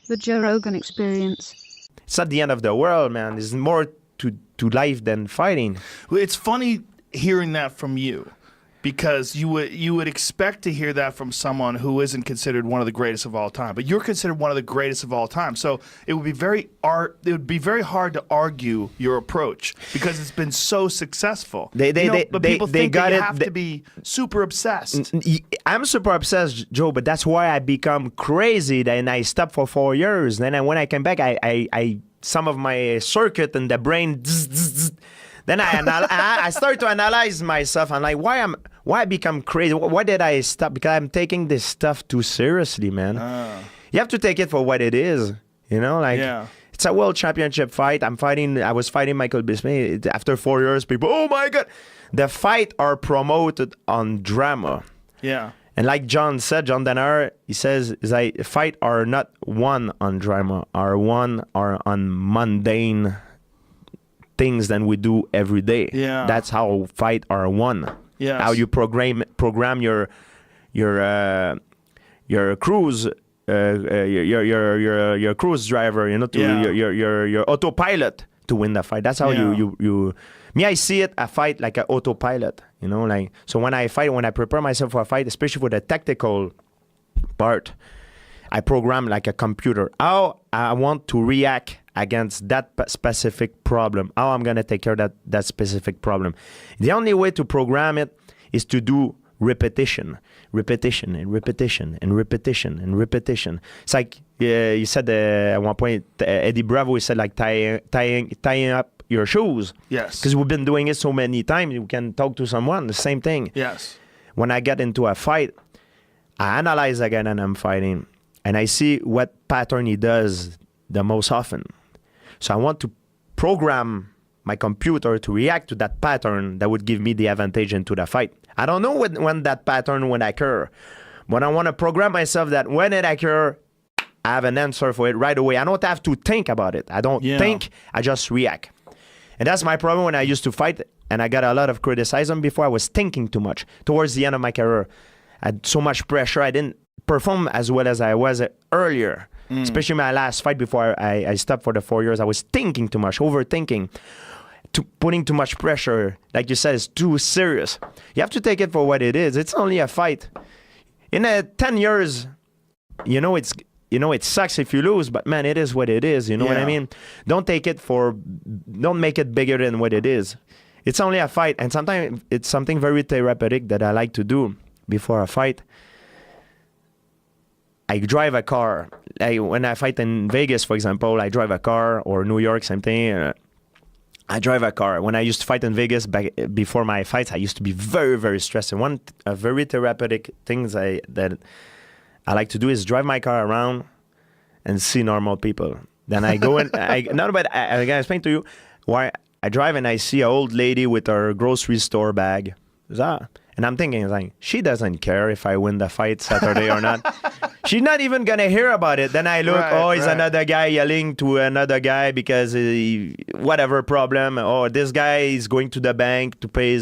The Joe Rogan Experience. It's not the end of the world, man. There's more to life than fighting. Well, it's funny hearing that from you, because you would expect to hear that from someone who isn't considered one of the greatest of all time, but you're considered one of the greatest of all time. So it would be very hard to argue your approach because it's been so successful. But people think that you have to be super obsessed. I'm super obsessed, Joe, but that's why I become crazy. Then I stopped for 4 years. Then when I came back, I some of my circuit in the brain. Then I start to analyze myself. I'm like, why I become crazy? Why did I stop? Because I'm taking this stuff too seriously, man. You have to take it for what it is. You know, like it's a world championship fight. I was fighting Michael Bisping. After 4 years, people, oh my God. The fight are promoted on drama. Yeah. And like John Danaher, he says, is like, fight are not won on drama, are on mundane things than we do every day. Yeah. That's how fight are won. Yes. How you program your cruise your cruise driver, you know, your autopilot to win the fight. That's how you me, I see it, a fight like an autopilot, you know, like, so when I prepare myself for a fight, especially for the tactical part, I program like a computer. How I want to react against that specific problem. How I'm going to take care of that specific problem. The only way to program it is to do repetition. It's like you said at one point, Eddie Bravo, he said like tying up your shoes. Yes. Because we've been doing it so many times. You can talk to someone, the same thing. Yes. When I get into a fight, I analyze again and I'm fighting. And I see what pattern he does the most often. So I want to program my computer to react to that pattern that would give me the advantage into the fight. I don't know when that pattern would occur, but I want to program myself that when it occurs, I have an answer for it right away. I don't have to think about it. I don't think, I just react. And that's my problem when I used to fight, and I got a lot of criticism before. I was thinking too much. Towards the end of my career, I had so much pressure. I didn't perform as well as I was earlier. Especially my last fight before I stopped for the 4 years. I was thinking too much, overthinking, putting too much pressure. Like you said, it's too serious. You have to take it for what it is. It's only a fight. In 10 years, it sucks if you lose, but man, it is what it is. You know what I mean? Don't make it bigger than what it is. It's only a fight. And sometimes it's something very therapeutic that I like to do before a fight. I drive a car. Like when I fight in Vegas, for example, I drive a car, or New York, same thing. I drive a car. When I used to fight in Vegas before my fights, I used to be very, very stressed. And one very therapeutic things that I like to do is drive my car around and see normal people. Then I go and I gotta explain to you why I drive and I see an old lady with her grocery store bag. And I'm thinking, like, she doesn't care if I win the fight Saturday or not. She's not even going to hear about it. Then I look, he's another guy yelling to another guy because whatever problem. Oh, this guy is going to the bank to pay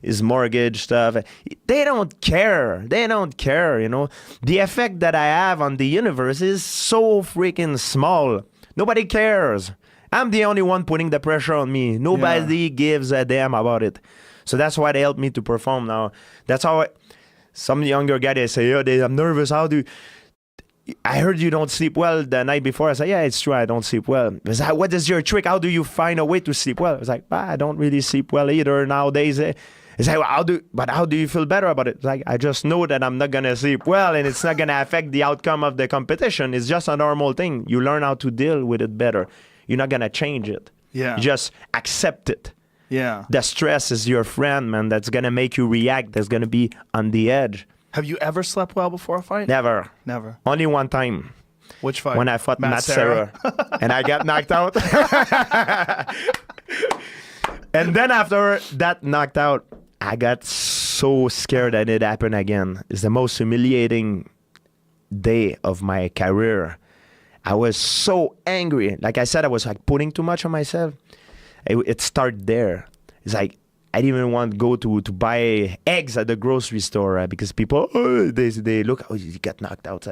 his mortgage stuff. They don't care. You know. The effect that I have on the universe is so freaking small. Nobody cares. I'm the only one putting the pressure on me. Nobody gives a damn about it. So that's why they help me to perform now. That's how some younger guy, they say, I'm nervous. I heard you don't sleep well the night before. I said, yeah, it's true. I don't sleep well. It's like, what is your trick? How do you find a way to sleep well? It's like, I don't really sleep well either nowadays. It's like, how do you feel better about it? It's like, I just know that I'm not going to sleep well and it's not going to affect the outcome of the competition. It's just a normal thing. You learn how to deal with it better. You're not going to change it. Yeah. You just accept it. Yeah. The stress is your friend, man. That's going to make you react. That's going to be on the edge. Have you ever slept well before a fight? Never. Only one time. Which fight? When I fought Matt Serra. And I got knocked out. And then after that knocked out, I got so scared that it happened again. It's the most humiliating day of my career. I was so angry. Like I said, I was like putting too much on myself. It started there. It's like I didn't even want to go to buy eggs at the grocery store because people, they look, you got knocked out.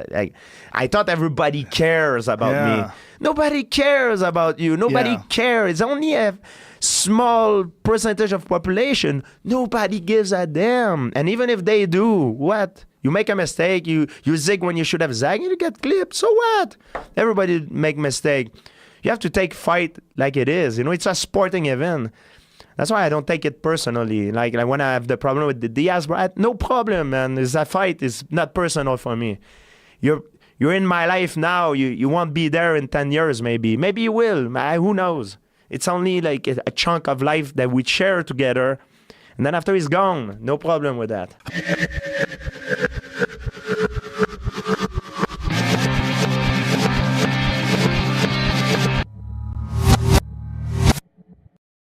I thought everybody cares about me. Nobody cares about you. Nobody cares. It's only a small percentage of population. Nobody gives a damn. And even if they do, what? You make a mistake, you zig when you should have zagged, you get clipped. So what? Everybody make mistake. You have to take fight like it is. It's a sporting event. That's why I don't take it personally. Like when I have the problem with the Diaz, no problem, man. It's a fight. It's not personal for me. You're in my life now. You won't be there in 10 years, maybe. Maybe you will. Who knows? It's only like a chunk of life that we share together. And then after he's gone, no problem with that.